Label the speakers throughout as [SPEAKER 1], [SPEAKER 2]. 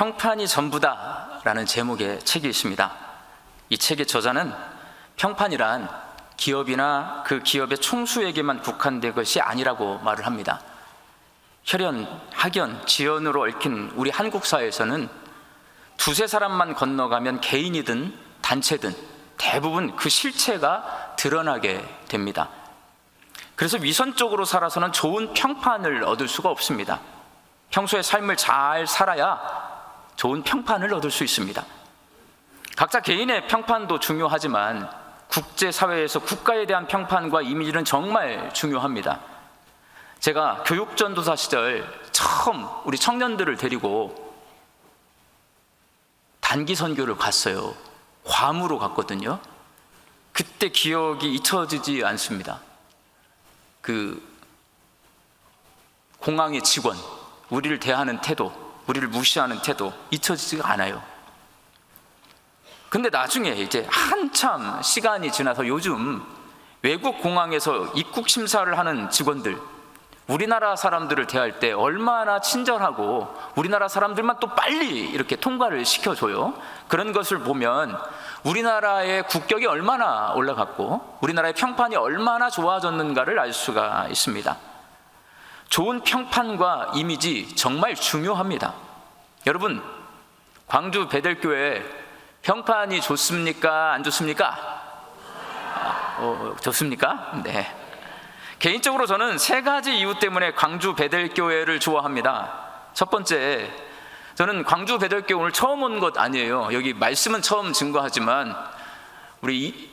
[SPEAKER 1] 평판이 전부다라는 제목의 책이 있습니다. 이 책의 저자는 평판이란 기업이나 그 기업의 총수에게만 국한된 것이 아니라고 말을 합니다. 혈연, 학연, 지연으로 얽힌 우리 한국 사회에서는 두세 사람만 건너가면 개인이든 단체든 대부분 그 실체가 드러나게 됩니다. 그래서 위선적으로 살아서는 좋은 평판을 얻을 수가 없습니다. 평소에 삶을 잘 살아야 좋은 평판을 얻을 수 있습니다. 각자 개인의 평판도 중요하지만 국제사회에서 국가에 대한 평판과 이미지는 정말 중요합니다. 제가 교육전도사 시절 처음 우리 청년들을 데리고 단기 선교를 갔어요. 괌으로 갔거든요. 그때 기억이 잊혀지지 않습니다. 그 공항의 직원, 우리를 대하는 태도, 우리를 무시하는 태도 잊혀지지가 않아요. 근데 나중에 이제 한참 시간이 지나서 요즘 외국 공항에서 입국 심사를 하는 직원들, 우리나라 사람들을 대할 때 얼마나 친절하고 우리나라 사람들만 또 빨리 이렇게 통과를 시켜줘요. 그런 것을 보면 우리나라의 국격이 얼마나 올라갔고 우리나라의 평판이 얼마나 좋아졌는가를 알 수가 있습니다. 좋은 평판과 이미지 정말 중요합니다. 여러분, 광주 베델교회 평판이 좋습니까? 안 좋습니까? 좋습니까? 네. 개인적으로 저는 세 가지 이유 때문에 광주 베델교회를 좋아합니다. 첫 번째, 저는 광주 베델교회 오늘 처음 온 것 아니에요. 여기 말씀은 처음 증거하지만 우리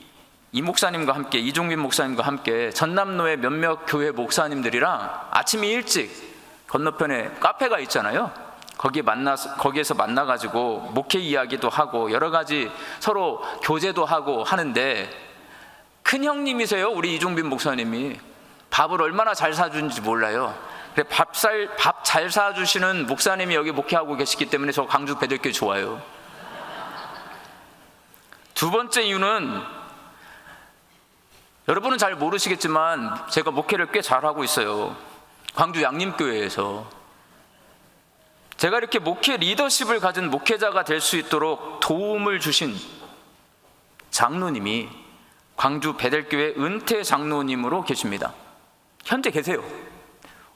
[SPEAKER 1] 이 목사님과 함께, 이종민 목사님과 함께 전남로의 몇몇 교회 목사님들이랑 아침에 일찍 건너편에 카페가 있잖아요. 거기에서 만나가지고 목회 이야기도 하고 여러 가지 서로 교제도 하고 하는데, 큰 형님이세요. 우리 이종빈 목사님이 밥을 얼마나 잘 사주는지 몰라요. 밥 잘 사주시는 목사님이 여기 목회하고 계시기 때문에 저 광주 베델교회 좋아요. 두 번째 이유는 여러분은 잘 모르시겠지만 제가 목회를 꽤 잘하고 있어요. 광주 양림교회에서 제가 이렇게 목회 리더십을 가진 목회자가 될 수 있도록 도움을 주신 장로님이 광주 베델교회 은퇴 장로님으로 계십니다. 현재 계세요.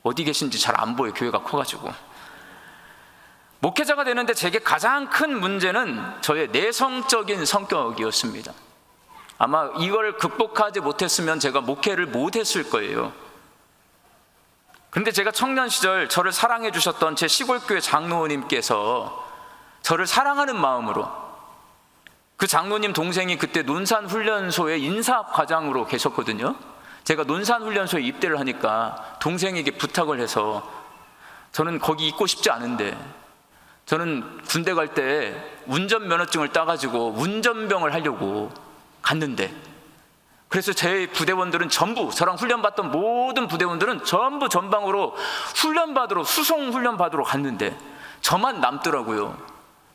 [SPEAKER 1] 어디 계신지 잘 안 보여요. 교회가 커가지고. 목회자가 되는데 제게 가장 큰 문제는 저의 내성적인 성격이었습니다. 아마 이걸 극복하지 못했으면 제가 목회를 못했을 거예요. 그런데 제가 청년 시절 저를 사랑해 주셨던 제 시골교회 장로님께서 저를 사랑하는 마음으로, 그 장로님 동생이 그때 논산훈련소의 인사과장으로 계셨거든요. 제가 논산훈련소에 입대를 하니까 동생에게 부탁을 해서, 저는 거기 있고 싶지 않은데 저는 군대 갈 때 운전면허증을 따가지고 운전병을 하려고 갔는데, 그래서 제 부대원들은 전부, 저랑 훈련받던 모든 부대원들은 전부 전방으로 훈련받으러, 수송훈련받으러 갔는데 저만 남더라고요.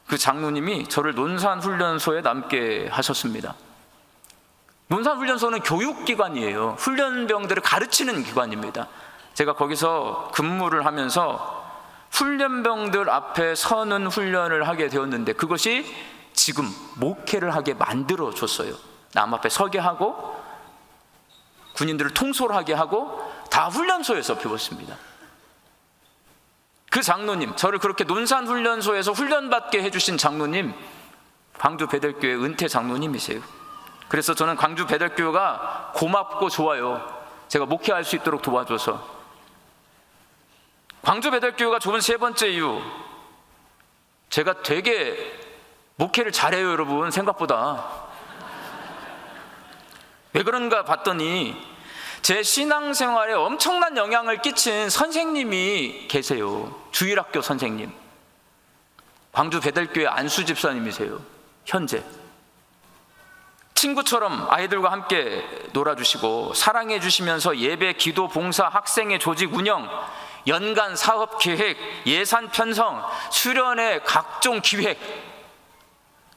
[SPEAKER 1] 그 장로님이 저를 논산훈련소에 남게 하셨습니다. 논산훈련소는 교육기관이에요. 훈련병들을 가르치는 기관입니다. 제가 거기서 근무를 하면서 훈련병들 앞에 서는 훈련을 하게 되었는데, 그것이 지금 목회를 하게 만들어줬어요. 남 앞에 서게 하고 군인들을 통솔하게 하고 다 훈련소에서 배웠습니다. 그 장로님, 저를 그렇게 논산훈련소에서 훈련받게 해주신 장로님, 광주 베델교회 은퇴 장로님이세요. 그래서 저는 광주 베델교회가 고맙고 좋아요. 제가 목회할 수 있도록 도와줘서. 광주 베델교회가 좋은 세 번째 이유, 제가 되게 목회를 잘해요. 여러분, 생각보다. 왜 그런가 봤더니 제 신앙생활에 엄청난 영향을 끼친 선생님이 계세요. 주일학교 선생님, 광주 베델교회 안수 집사님이세요. 현재 친구처럼 아이들과 함께 놀아주시고 사랑해 주시면서 예배, 기도, 봉사, 학생의 조직 운영, 연간 사업 계획, 예산 편성, 수련회 각종 기획,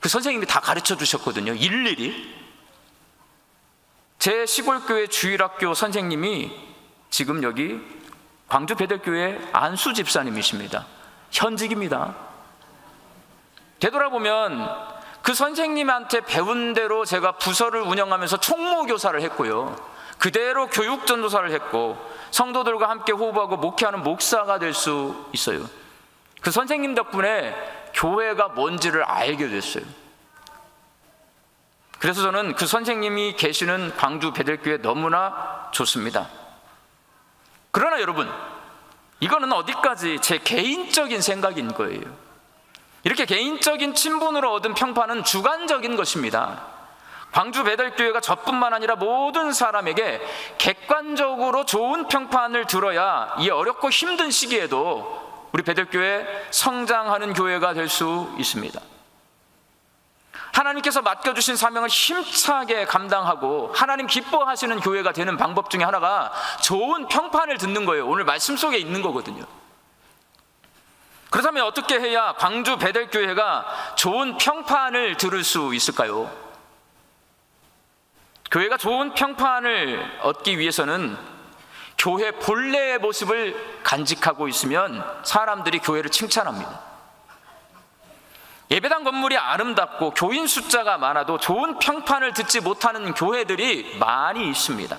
[SPEAKER 1] 그 선생님이 다 가르쳐 주셨거든요. 일일이. 제 시골교회 주일학교 선생님이 지금 여기 광주 베델교회 안수 집사님이십니다. 현직입니다. 되돌아보면 그 선생님한테 배운 대로 제가 부서를 운영하면서 총무교사를 했고요, 그대로 교육전도사를 했고 성도들과 함께 호흡하고 목회하는 목사가 될 수 있어요. 그 선생님 덕분에 교회가 뭔지를 알게 됐어요. 그래서 저는 그 선생님이 계시는 광주 베델교회 너무나 좋습니다. 그러나 여러분, 이거는 어디까지 제 개인적인 생각인 거예요. 이렇게 개인적인 친분으로 얻은 평판은 주관적인 것입니다. 광주 베델교회가 저뿐만 아니라 모든 사람에게 객관적으로 좋은 평판을 들어야 이 어렵고 힘든 시기에도 우리 베델교회 성장하는 교회가 될 수 있습니다. 하나님께서 맡겨주신 사명을 힘차게 감당하고 하나님 기뻐하시는 교회가 되는 방법 중에 하나가 좋은 평판을 듣는 거예요. 오늘 말씀 속에 있는 거거든요. 그렇다면 어떻게 해야 광주 베델교회가 좋은 평판을 들을 수 있을까요? 교회가 좋은 평판을 얻기 위해서는 교회 본래의 모습을 간직하고 있으면 사람들이 교회를 칭찬합니다. 예배당 건물이 아름답고 교인 숫자가 많아도 좋은 평판을 듣지 못하는 교회들이 많이 있습니다.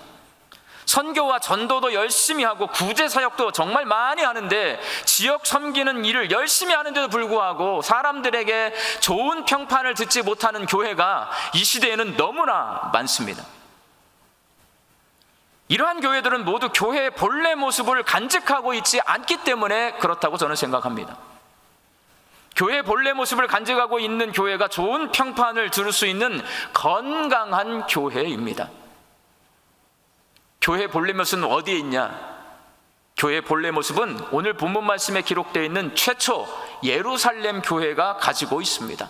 [SPEAKER 1] 선교와 전도도 열심히 하고 구제사역도 정말 많이 하는데 지역 섬기는 일을 열심히 하는데도 불구하고 사람들에게 좋은 평판을 듣지 못하는 교회가 이 시대에는 너무나 많습니다. 이러한 교회들은 모두 교회의 본래 모습을 간직하고 있지 않기 때문에 그렇다고 저는 생각합니다. 교회의 본래 모습을 간직하고 있는 교회가 좋은 평판을 들을 수 있는 건강한 교회입니다. 교회의 본래 모습은 어디에 있냐? 교회의 본래 모습은 오늘 본문 말씀에 기록되어 있는 최초 예루살렘 교회가 가지고 있습니다.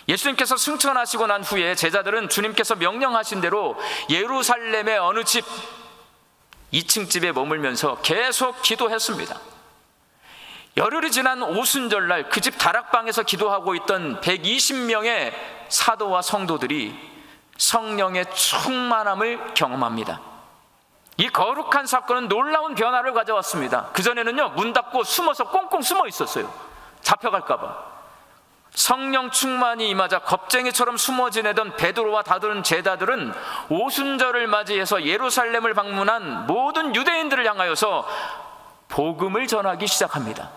[SPEAKER 1] 예수님께서 승천하시고 난 후에 제자들은 주님께서 명령하신 대로 예루살렘의 어느 집, 2층 집에 머물면서 계속 기도했습니다. 열흘이 지난 오순절날 그 집 다락방에서 기도하고 있던 120명의 사도와 성도들이 성령의 충만함을 경험합니다. 이 거룩한 사건은 놀라운 변화를 가져왔습니다. 그전에는요, 문 닫고 숨어서 꽁꽁 숨어 있었어요. 잡혀갈까 봐. 성령 충만이 임하자 겁쟁이처럼 숨어 지내던 베드로와 다른 제자들은 오순절을 맞이해서 예루살렘을 방문한 모든 유대인들을 향하여서 복음을 전하기 시작합니다.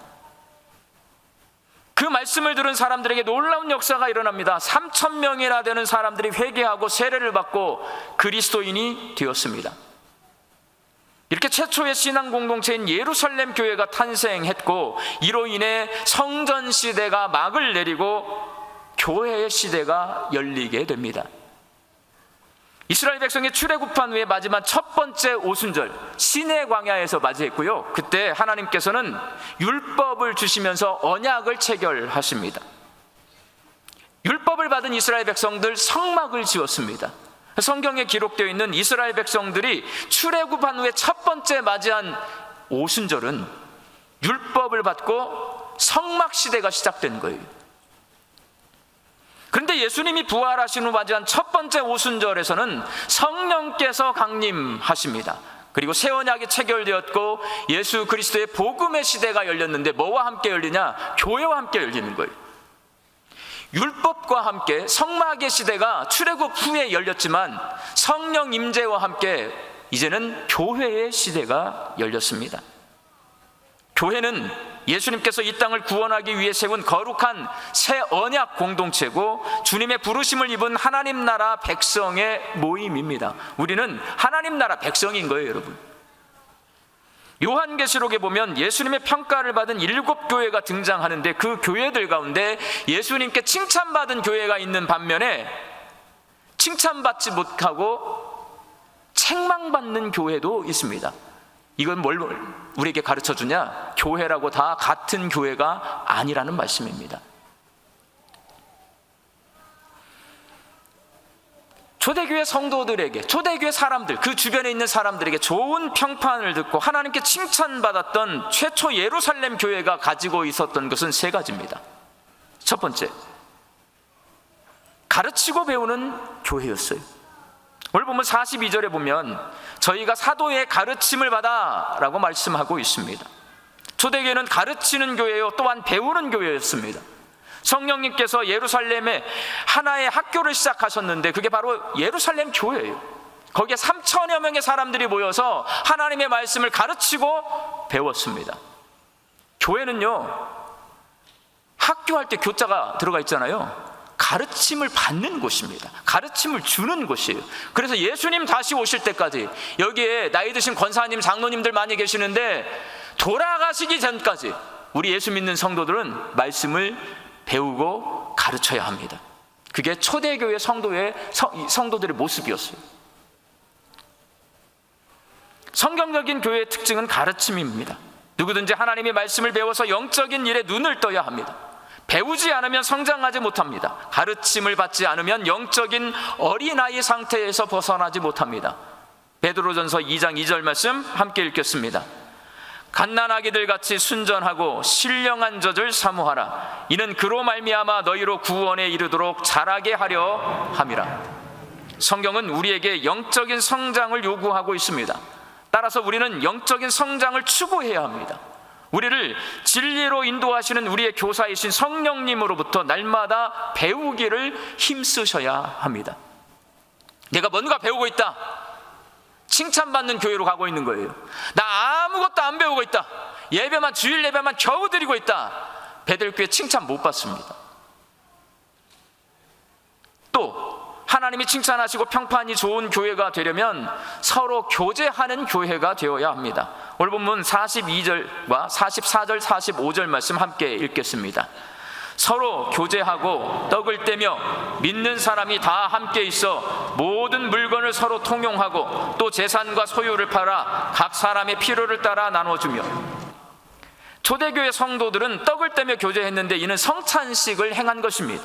[SPEAKER 1] 그 말씀을 들은 사람들에게 놀라운 역사가 일어납니다. 3,000명이나 되는 사람들이 회개하고 세례를 받고 그리스도인이 되었습니다. 이렇게 최초의 신앙 공동체인 예루살렘 교회가 탄생했고, 이로 인해 성전 시대가 막을 내리고 교회의 시대가 열리게 됩니다. 이스라엘 백성이 출애굽한 후에 맞이한 첫 번째 오순절, 시내 광야에서 맞이했고요, 그때 하나님께서는 율법을 주시면서 언약을 체결하십니다. 율법을 받은 이스라엘 백성들 성막을 지었습니다. 성경에 기록되어 있는 이스라엘 백성들이 출애굽한 후에 첫 번째 맞이한 오순절은 율법을 받고 성막 시대가 시작된 거예요. 그런데 예수님이 부활하신 후 맞이한 첫 번째 오순절에서는 성령께서 강림하십니다. 그리고 새 언약이 체결되었고 예수 그리스도의 복음의 시대가 열렸는데 뭐와 함께 열리냐? 교회와 함께 열리는 거예요. 율법과 함께 성막의 시대가 출애굽 후에 열렸지만 성령 임재와 함께 이제는 교회의 시대가 열렸습니다. 교회는 예수님께서 이 땅을 구원하기 위해 세운 거룩한 새 언약 공동체고 주님의 부르심을 입은 하나님 나라 백성의 모임입니다. 우리는 하나님 나라 백성인 거예요, 여러분. 요한계시록에 보면 예수님의 평가를 받은 7교회가 등장하는데 그 교회들 가운데 예수님께 칭찬받은 교회가 있는 반면에 칭찬받지 못하고 책망받는 교회도 있습니다. 이건 뭘 우리에게 가르쳐 주냐? 교회라고 다 같은 교회가 아니라는 말씀입니다. 초대교회 성도들에게, 초대교회 사람들, 그 주변에 있는 사람들에게 좋은 평판을 듣고 하나님께 칭찬받았던 최초 예루살렘 교회가 가지고 있었던 것은 3가지입니다. 첫 번째, 가르치고 배우는 교회였어요. 오늘 보면 42절에 보면 저희가 사도의 가르침을 받아 라고 말씀하고 있습니다. 초대교회는 가르치는 교회요, 또한 배우는 교회였습니다. 성령님께서 예루살렘에 하나의 학교를 시작하셨는데 그게 바로 예루살렘 교회예요. 거기에 3천여 명의 사람들이 모여서 하나님의 말씀을 가르치고 배웠습니다. 교회는요, 학교할 때 교자가 들어가 있잖아요. 가르침을 받는 곳입니다. 가르침을 주는 곳이에요. 그래서 예수님 다시 오실 때까지 여기에 나이 드신 권사님, 장로님들 많이 계시는데 돌아가시기 전까지 우리 예수 믿는 성도들은 말씀을 배우고 가르쳐야 합니다. 그게 초대교회 성도들의 모습이었어요. 성경적인 교회의 특징은 가르침입니다. 누구든지 하나님의 말씀을 배워서 영적인 일에 눈을 떠야 합니다. 배우지 않으면 성장하지 못합니다. 가르침을 받지 않으면 영적인 어린아이 상태에서 벗어나지 못합니다. 베드로전서 2장 2절 말씀 함께 읽겠습니다. 갓난아기들 같이 순전하고 신령한 젖을 사모하라. 이는 그로 말미암아 너희로 구원에 이르도록 자라게 하려 함이라. 성경은 우리에게 영적인 성장을 요구하고 있습니다. 따라서 우리는 영적인 성장을 추구해야 합니다. 우리를 진리로 인도하시는 우리의 교사이신 성령님으로부터 날마다 배우기를 힘쓰셔야 합니다. 내가 뭔가 배우고 있다, 칭찬받는 교회로 가고 있는 거예요. 나 아무것도 안 배우고 있다, 예배만, 주일 예배만 겨우 드리고 있다, 베들교회 칭찬 못 받습니다. 또 하나님이 칭찬하시고 평판이 좋은 교회가 되려면 서로 교제하는 교회가 되어야 합니다. 오늘 본문 42절과 44절, 45절 말씀 함께 읽겠습니다. 서로 교제하고 떡을 떼며 믿는 사람이 다 함께 있어 모든 물건을 서로 통용하고 또 재산과 소유를 팔아 각 사람의 필요를 따라 나눠주며. 초대교회 성도들은 떡을 떼며 교제했는데 이는 성찬식을 행한 것입니다.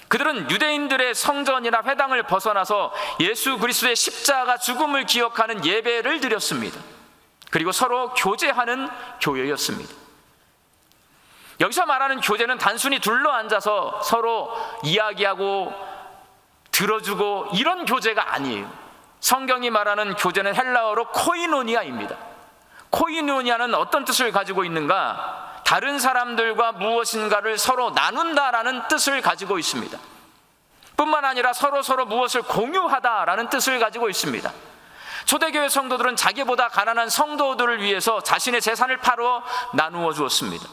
[SPEAKER 1] 그들은 유대인들의 성전이나 회당을 벗어나서 예수 그리스도의 십자가 죽음을 기억하는 예배를 드렸습니다. 그리고 서로 교제하는 교회였습니다. 여기서 말하는 교제는 단순히 둘러앉아서 서로 이야기하고 들어주고 이런 교제가 아니에요. 성경이 말하는 교제는 헬라어로 코이노니아입니다. 코이노니아는 어떤 뜻을 가지고 있는가? 다른 사람들과 무엇인가를 서로 나눈다라는 뜻을 가지고 있습니다. 뿐만 아니라 서로 무엇을 공유하다라는 뜻을 가지고 있습니다. 초대교회 성도들은 자기보다 가난한 성도들을 위해서 자신의 재산을 팔아 나누어 주었습니다.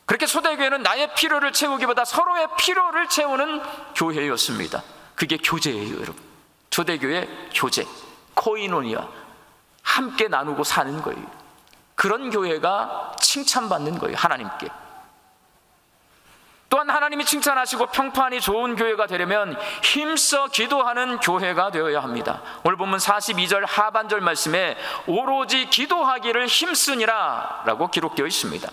[SPEAKER 1] 그렇게 초대교회는 나의 필요를 채우기보다 서로의 필요를 채우는 교회였습니다. 그게 교제예요, 여러분. 초대교회 교제, 코이노니아, 함께 나누고 사는 거예요. 그런 교회가 칭찬받는 거예요, 하나님께. 또한 하나님이 칭찬하시고 평판이 좋은 교회가 되려면 힘써 기도하는 교회가 되어야 합니다. 오늘 본문 42절 하반절 말씀에 오로지 기도하기를 힘쓰니라 라고 기록되어 있습니다.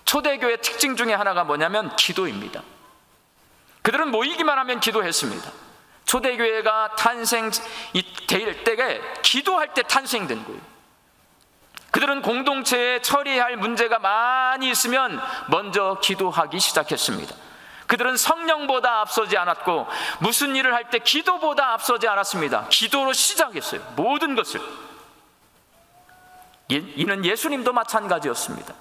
[SPEAKER 1] 초대교회의 특징 중에 하나가 뭐냐면 기도입니다. 그들은 모이기만 하면 기도했습니다. 초대교회가 탄생될 때에 기도할 때 탄생된 거예요. 그들은 공동체에 처리해야 할 문제가 많이 있으면 먼저 기도하기 시작했습니다. 그들은 성령보다 앞서지 않았고 무슨 일을 할 때 기도보다 앞서지 않았습니다. 기도로 시작했어요, 모든 것을. 이는 예수님도 마찬가지였습니다.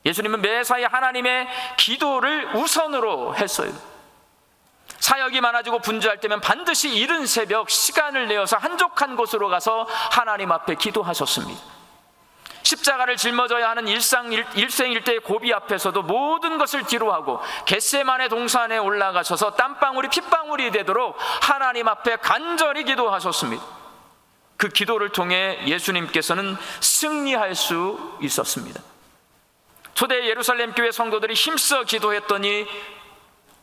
[SPEAKER 1] 예수님은 매사에 하나님의 기도를 우선으로 했어요. 사역이 많아지고 분주할 때면 반드시 이른 새벽 시간을 내어서 한적한 곳으로 가서 하나님 앞에 기도하셨습니다. 십자가를 짊어져야 하는 일생일대의 고비 앞에서도 모든 것을 뒤로하고 겟세마네 동산에 올라가셔서 땀방울이 핏방울이 되도록 하나님 앞에 간절히 기도하셨습니다. 그 기도를 통해 예수님께서는 승리할 수 있었습니다. 초대 예루살렘 교회 성도들이 힘써 기도했더니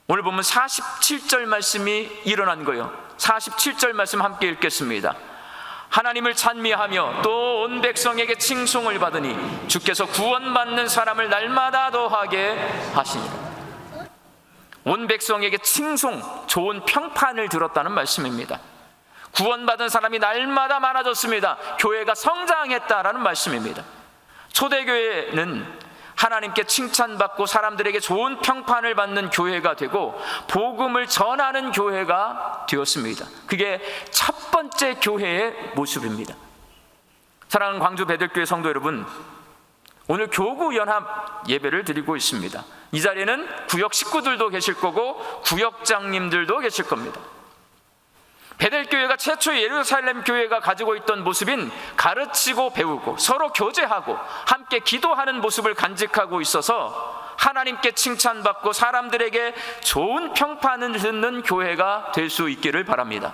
[SPEAKER 1] 오늘 보면 47절 말씀이 일어난 거예요. 47절 말씀 함께 읽겠습니다. 하나님을 찬미하며 또 온 백성에게 칭송을 받으니 주께서 구원받는 사람을 날마다 더하게 하시니라. 온 백성에게 칭송, 좋은 평판을 들었다는 말씀입니다. 구원받은 사람이 날마다 많아졌습니다. 교회가 성장했다라는 말씀입니다. 초대교회는 하나님께 칭찬받고 사람들에게 좋은 평판을 받는 교회가 되고 복음을 전하는 교회가 되었습니다. 그게 첫 번째 교회의 모습입니다. 사랑하는 광주 베들교회 성도 여러분, 오늘 교구 연합 예배를 드리고 있습니다. 이 자리에는 구역 식구들도 계실 거고 구역장님들도 계실 겁니다. 베델교회가 최초의 예루살렘 교회가 가지고 있던 모습인 가르치고 배우고 서로 교제하고 함께 기도하는 모습을 간직하고 있어서 하나님께 칭찬받고 사람들에게 좋은 평판을 듣는 교회가 될 수 있기를 바랍니다.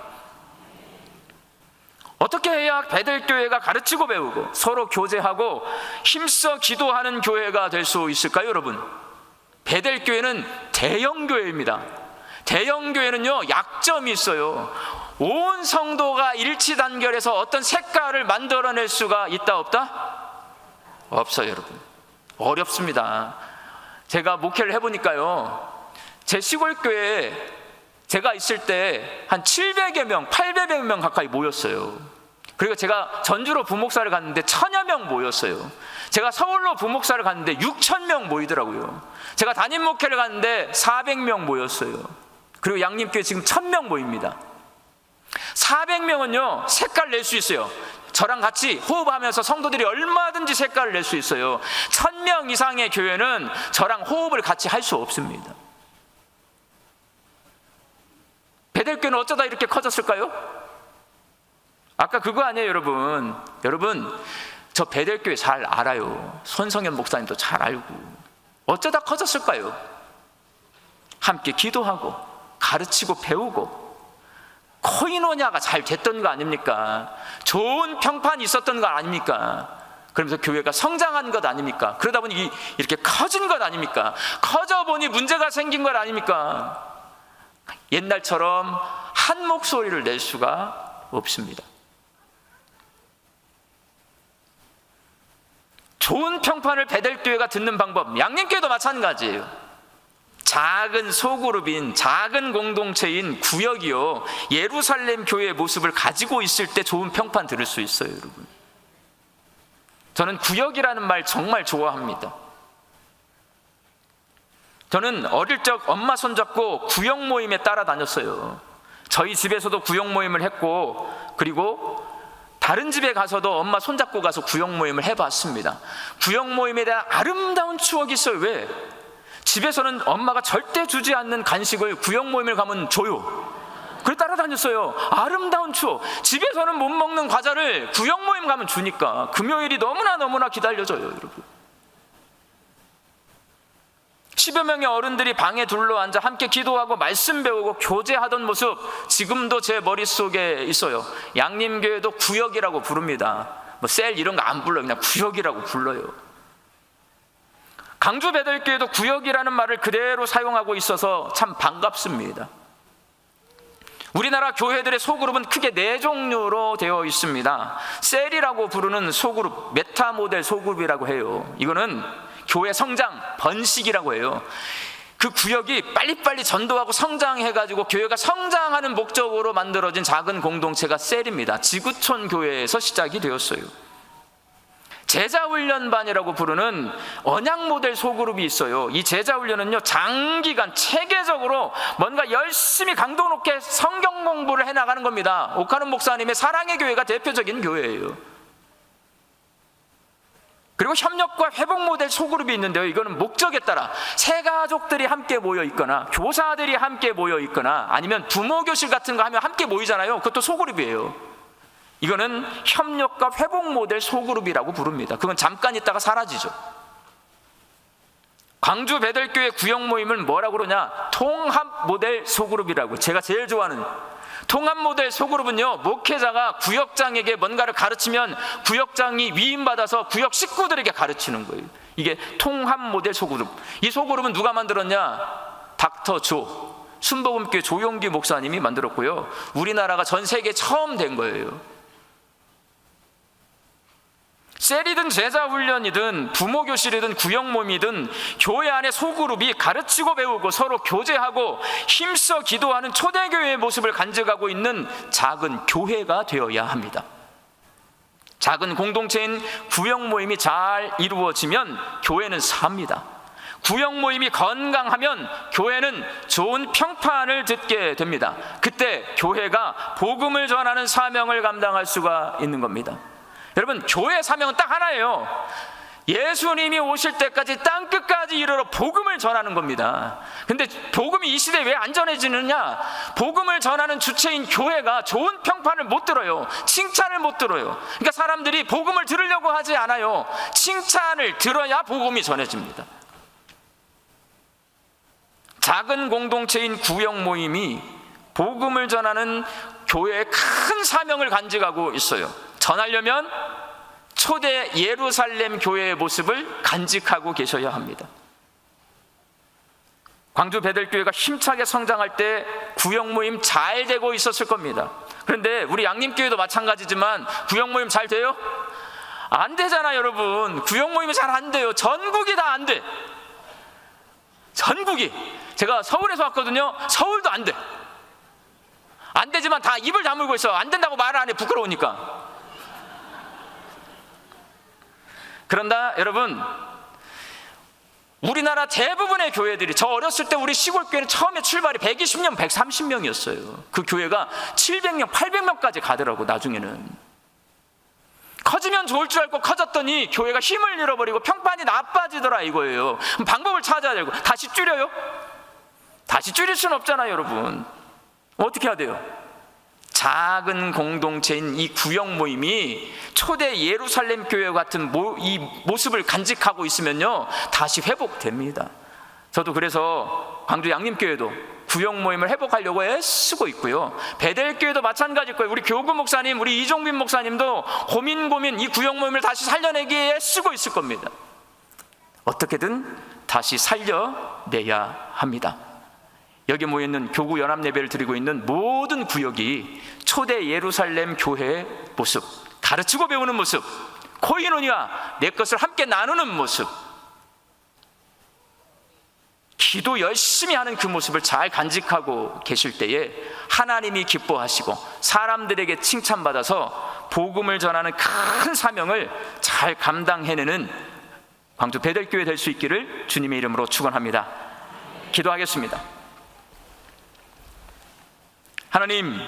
[SPEAKER 1] 어떻게 해야 베델교회가 가르치고 배우고 서로 교제하고 힘써 기도하는 교회가 될 수 있을까요, 여러분? 베델교회는 대형교회입니다. 대형교회는요, 약점이 있어요. 온 성도가 일치단결해서 어떤 색깔을 만들어낼 수가 있다 없다? 없어요, 여러분. 어렵습니다. 제가 목회를 해보니까요, 제 시골교회에 제가 있을 때 한 700여 명, 800여 명 가까이 모였어요. 그리고 제가 전주로 부목사를 갔는데 1000여 명 모였어요. 제가 서울로 부목사를 갔는데 6000명 모이더라고요. 제가 담임 목회를 갔는데 400명 모였어요. 그리고 양림교회 지금 1000명 모입니다. 400명은요 색깔 낼 수 있어요. 저랑 같이 호흡하면서 성도들이 얼마든지 색깔을 낼 수 있어요. 1000명 이상의 교회는 저랑 호흡을 같이 할 수 없습니다. 베델교회는 어쩌다 이렇게 커졌을까요? 아까 그거 아니에요, 여러분. 여러분, 저 베델교회 잘 알아요. 손성현 목사님도 잘 알고. 어쩌다 커졌을까요? 함께 기도하고 가르치고 배우고 코이노냐가 잘 됐던 거 아닙니까? 좋은 평판이 있었던 거 아닙니까? 그러면서 교회가 성장한 것 아닙니까? 그러다 보니 이렇게 커진 것 아닙니까? 커져 보니 문제가 생긴 것 아닙니까? 옛날처럼 한 목소리를 낼 수가 없습니다. 좋은 평판을 베델교회가 듣는 방법, 양림교회도 마찬가지예요. 작은 소그룹인 작은 공동체인 구역이요, 예루살렘 교회의 모습을 가지고 있을 때 좋은 평판 들을 수 있어요, 여러분. 저는 구역이라는 말 정말 좋아합니다. 저는 어릴 적 엄마 손잡고 구역 모임에 따라다녔어요. 저희 집에서도 구역 모임을 했고, 그리고 다른 집에 가서도 엄마 손잡고 가서 구역 모임을 해봤습니다. 구역 모임에 대한 아름다운 추억이 있어요. 왜? 집에서는 엄마가 절대 주지 않는 간식을 구역 모임을 가면 줘요. 그래 따라다녔어요. 아름다운 추억. 집에서는 못 먹는 과자를 구역 모임 가면 주니까 금요일이 너무나 기다려져요, 여러분. 10여 명의 어른들이 방에 둘러앉아 함께 기도하고 말씀 배우고 교제하던 모습, 지금도 제 머릿속에 있어요. 양림교회도 구역이라고 부릅니다. 뭐 셀 이런 거 안 불러요. 그냥 구역이라고 불러요. 강주 베델교회도 구역이라는 말을 그대로 사용하고 있어서 참 반갑습니다. 우리나라 교회들의 소그룹은 크게 4종류로 되어 있습니다. 셀이라고 부르는 소그룹, 메타모델 소그룹이라고 해요. 이거는 교회 성장, 번식이라고 해요. 그 구역이 빨리빨리 전도하고 성장해가지고 교회가 성장하는 목적으로 만들어진 작은 공동체가 셀입니다. 지구촌 교회에서 시작이 되었어요. 제자훈련반이라고 부르는 언약모델 소그룹이 있어요. 이 제자훈련은요, 장기간 체계적으로 뭔가 열심히 강도 높게 성경 공부를 해나가는 겁니다. 오카는 목사님의 사랑의 교회가 대표적인 교회예요. 그리고 협력과 회복 모델 소그룹이 있는데요, 이거는 목적에 따라 새가족들이 함께 모여 있거나 교사들이 함께 모여 있거나 아니면 부모 교실 같은 거 하면 함께 모이잖아요. 그것도 소그룹이에요. 이거는 협력과 회복 모델 소그룹이라고 부릅니다. 그건 잠깐 있다가 사라지죠. 광주 베델교회 구역 모임을 뭐라고 그러냐? 통합 모델 소그룹이라고. 제가 제일 좋아하는 통합 모델 소그룹은요, 목회자가 구역장에게 뭔가를 가르치면 구역장이 위임받아서 구역 식구들에게 가르치는 거예요. 이게 통합 모델 소그룹. 이 소그룹은 누가 만들었냐? 닥터 조, 순복음교회 조용기 목사님이 만들었고요, 우리나라가 전 세계에 처음 된 거예요. 셀이든 제자훈련이든 부모교실이든 구역모임이든 교회 안에 소그룹이 가르치고 배우고 서로 교제하고 힘써 기도하는 초대교회의 모습을 간직하고 있는 작은 교회가 되어야 합니다. 작은 공동체인 구역모임이 잘 이루어지면 교회는 삽니다. 구역모임이 건강하면 교회는 좋은 평판을 듣게 됩니다. 그때 교회가 복음을 전하는 사명을 감당할 수가 있는 겁니다. 여러분, 교회 사명은 딱 하나예요. 예수님이 오실 때까지 땅끝까지 이르러 복음을 전하는 겁니다. 근데 복음이 이 시대에 왜 안 전해지느냐? 복음을 전하는 주체인 교회가 좋은 평판을 못 들어요. 칭찬을 못 들어요. 그러니까 사람들이 복음을 들으려고 하지 않아요. 칭찬을 들어야 복음이 전해집니다. 작은 공동체인 구역 모임이 복음을 전하는 교회의 큰 사명을 간직하고 있어요. 전하려면 초대 예루살렘 교회의 모습을 간직하고 계셔야 합니다. 광주 베델교회가 힘차게 성장할 때 구역 모임 잘 되고 있었을 겁니다. 그런데 우리 양림교회도 마찬가지지만 구역 모임 잘 돼요? 안 되잖아요, 여러분. 구역 모임이 잘 안 돼요. 전국이 다 안 돼. 전국이. 제가 서울에서 왔거든요. 서울도 안 돼. 안 되지만 다 입을 다물고 있어. 안 된다고 말을 안 해. 부끄러우니까. 그런다 여러분, 우리나라 대부분의 교회들이, 저 어렸을 때 우리 시골 교회는 처음에 출발이 120명, 130명이었어요. 그 교회가 700명, 800명까지 가더라고. 나중에는 커지면 좋을 줄 알고 커졌더니 교회가 힘을 잃어버리고 평판이 나빠지더라 이거예요. 그럼 방법을 찾아야 되고. 다시 줄여요? 다시 줄일 수는 없잖아요, 여러분. 어떻게 해야 돼요? 작은 공동체인 이 구역 모임이 초대 예루살렘 교회 같은 이 모습을 간직하고 있으면요, 다시 회복됩니다. 저도 그래서 광주 양림교회도 구역 모임을 회복하려고 애쓰고 있고요. 베델교회도 마찬가지일 거예요. 우리 교구 목사님, 우리 이종빈 목사님도 고민 이 구역 모임을 다시 살려내기에 애쓰고 있을 겁니다. 어떻게든 다시 살려내야 합니다. 여기 모여있는 교구 연합 예배를 드리고 있는 모든 구역이 초대 예루살렘 교회의 모습, 가르치고 배우는 모습, 코이노니아, 내 것을 함께 나누는 모습, 기도 열심히 하는 그 모습을 잘 간직하고 계실 때에 하나님이 기뻐하시고 사람들에게 칭찬받아서 복음을 전하는 큰 사명을 잘 감당해내는 광주 베델교회 될 수 있기를 주님의 이름으로 축원합니다. 기도하겠습니다. 하나님,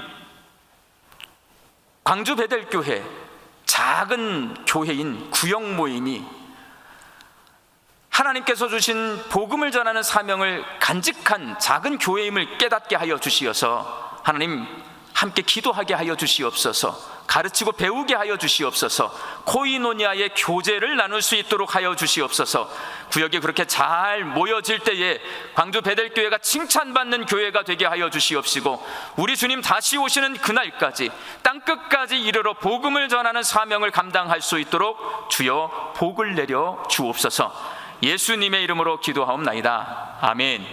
[SPEAKER 1] 광주 베델교회, 작은 교회인 구역 모임이 하나님께서 주신 복음을 전하는 사명을 간직한 작은 교회임을 깨닫게 하여 주시어서 하나님 함께 기도하게 하여 주시옵소서. 가르치고 배우게 하여 주시옵소서. 코이노니아의 교제를 나눌 수 있도록 하여 주시옵소서. 구역이 그렇게 잘 모여질 때에 광주 베델교회가 칭찬받는 교회가 되게 하여 주시옵시고, 우리 주님 다시 오시는 그날까지 땅끝까지 이르러 복음을 전하는 사명을 감당할 수 있도록 주여 복을 내려 주옵소서. 예수님의 이름으로 기도하옵나이다. 아멘.